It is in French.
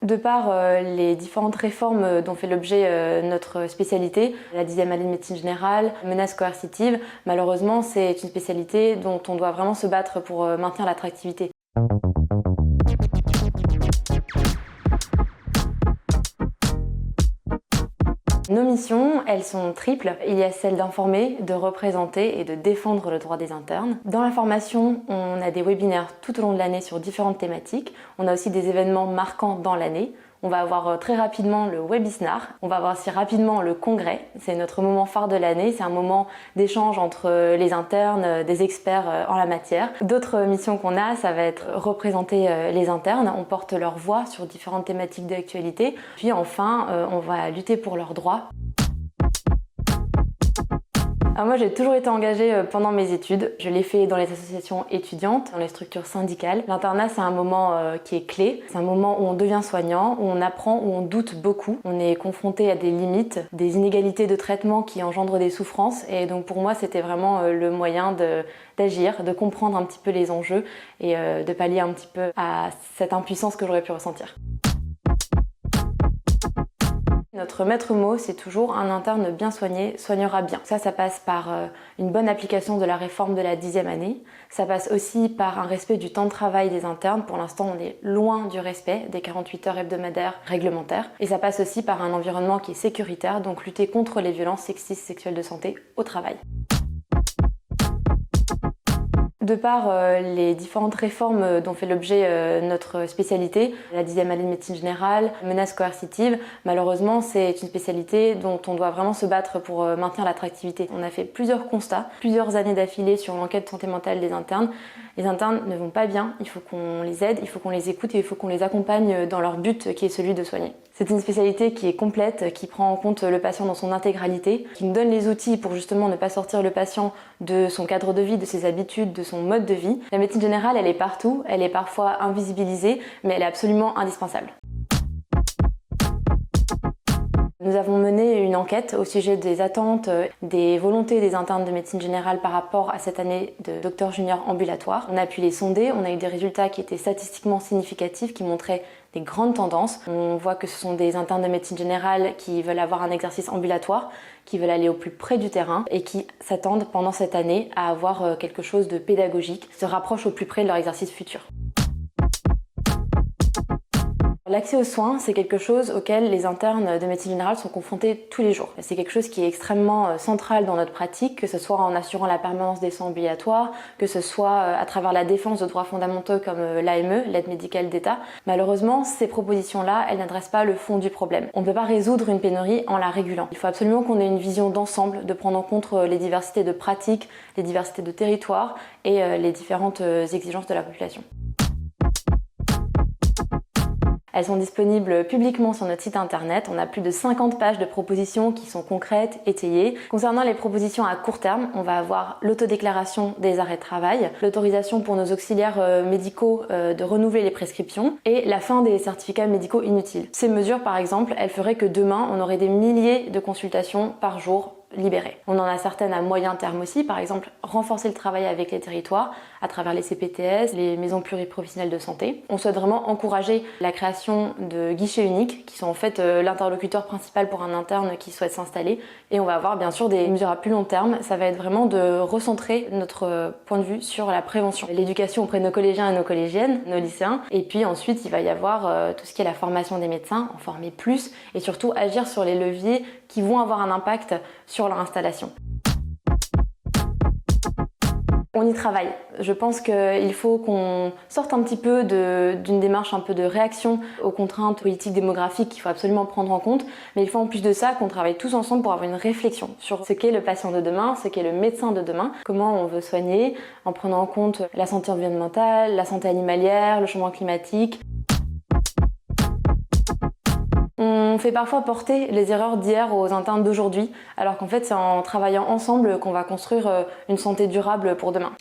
De par les différentes réformes dont fait l'objet notre spécialité, la 10e année de médecine générale, menaces coercitives, malheureusement c'est une spécialité dont on doit vraiment se battre pour maintenir l'attractivité. Nos missions, elles sont triples. Il y a celle d'informer, de représenter et de défendre le droit des internes. Dans la formation, on a des webinaires tout au long de l'année sur différentes thématiques. On a aussi des événements marquants dans l'année. On va avoir très rapidement le Webisnar, on va avoir aussi rapidement le congrès, c'est notre moment phare de l'année, c'est un moment d'échange entre les internes, des experts en la matière. D'autres missions qu'on a, ça va être représenter les internes, on porte leur voix sur différentes thématiques d'actualité, puis enfin on va lutter pour leurs droits. Alors moi j'ai toujours été engagée pendant mes études, je l'ai fait dans les associations étudiantes, dans les structures syndicales. L'internat c'est un moment qui est clé, c'est un moment où on devient soignant, où on apprend, où on doute beaucoup. On est confronté à des limites, des inégalités de traitement qui engendrent des souffrances et donc pour moi c'était vraiment le moyen d'agir, de comprendre un petit peu les enjeux et de pallier un petit peu à cette impuissance que j'aurais pu ressentir. Notre maître mot, c'est toujours un interne bien soigné soignera bien. Ça passe par une bonne application de la réforme de la 10e année. Ça passe aussi par un respect du temps de travail des internes. Pour l'instant, on est loin du respect des 48 heures hebdomadaires réglementaires. Et ça passe aussi par un environnement qui est sécuritaire, donc lutter contre les violences sexistes sexuelles de santé au travail. De par les différentes réformes dont fait l'objet notre spécialité, la 10e année de médecine générale, menaces coercitives, malheureusement c'est une spécialité dont on doit vraiment se battre pour maintenir l'attractivité. On a fait plusieurs constats, plusieurs années d'affilée sur l'enquête santé mentale des internes. Les internes ne vont pas bien, il faut qu'on les aide, il faut qu'on les écoute et il faut qu'on les accompagne dans leur but qui est celui de soigner. C'est une spécialité qui est complète, qui prend en compte le patient dans son intégralité, qui nous donne les outils pour justement ne pas sortir le patient de son cadre de vie, de ses habitudes, de son mode de vie. La médecine générale, elle est partout, elle est parfois invisibilisée, mais elle est absolument indispensable. Nous avons mené une enquête au sujet des attentes, des volontés des internes de médecine générale par rapport à cette année de docteur junior ambulatoire. On a pu les sonder, on a eu des résultats qui étaient statistiquement significatifs, qui montraient des grandes tendances. On voit que ce sont des internes de médecine générale qui veulent avoir un exercice ambulatoire, qui veulent aller au plus près du terrain et qui s'attendent pendant cette année à avoir quelque chose de pédagogique, se rapprochent au plus près de leur exercice futur. L'accès aux soins, c'est quelque chose auquel les internes de médecine générale sont confrontés tous les jours. C'est quelque chose qui est extrêmement central dans notre pratique, que ce soit en assurant la permanence des soins ambulatoires, que ce soit à travers la défense de droits fondamentaux comme l'AME, l'aide médicale d'État. Malheureusement, ces propositions-là, elles n'adressent pas le fond du problème. On ne peut pas résoudre une pénurie en la régulant. Il faut absolument qu'on ait une vision d'ensemble, de prendre en compte les diversités de pratiques, les diversités de territoires et les différentes exigences de la population. Elles sont disponibles publiquement sur notre site internet. On a plus de 50 pages de propositions qui sont concrètes, étayées. Concernant les propositions à court terme, on va avoir l'autodéclaration des arrêts de travail, l'autorisation pour nos auxiliaires médicaux de renouveler les prescriptions et la fin des certificats médicaux inutiles. Ces mesures, par exemple, elles feraient que demain, on aurait des milliers de consultations par jour libérées. On en a certaines à moyen terme aussi, par exemple renforcer le travail avec les territoires à travers les CPTS, les maisons pluriprofessionnelles de santé. On souhaite vraiment encourager la création de guichets uniques qui sont en fait l'interlocuteur principal pour un interne qui souhaite s'installer et on va avoir bien sûr des mesures à plus long terme. Ça va être vraiment de recentrer notre point de vue sur la prévention, l'éducation auprès de nos collégiens et nos collégiennes, nos lycéens et puis ensuite il va y avoir tout ce qui est la formation des médecins, en former plus et surtout agir sur les leviers qui vont avoir un impact sur leur installation. On y travaille. Je pense qu'il faut qu'on sorte un petit peu d'une démarche un peu de réaction aux contraintes politiques démographiques qu'il faut absolument prendre en compte, mais il faut en plus de ça qu'on travaille tous ensemble pour avoir une réflexion sur ce qu'est le patient de demain, ce qu'est le médecin de demain, comment on veut soigner en prenant en compte la santé environnementale, la santé animalière, le changement climatique. On fait parfois porter les erreurs d'hier aux internes d'aujourd'hui, alors qu'en fait c'est en travaillant ensemble qu'on va construire une santé durable pour demain.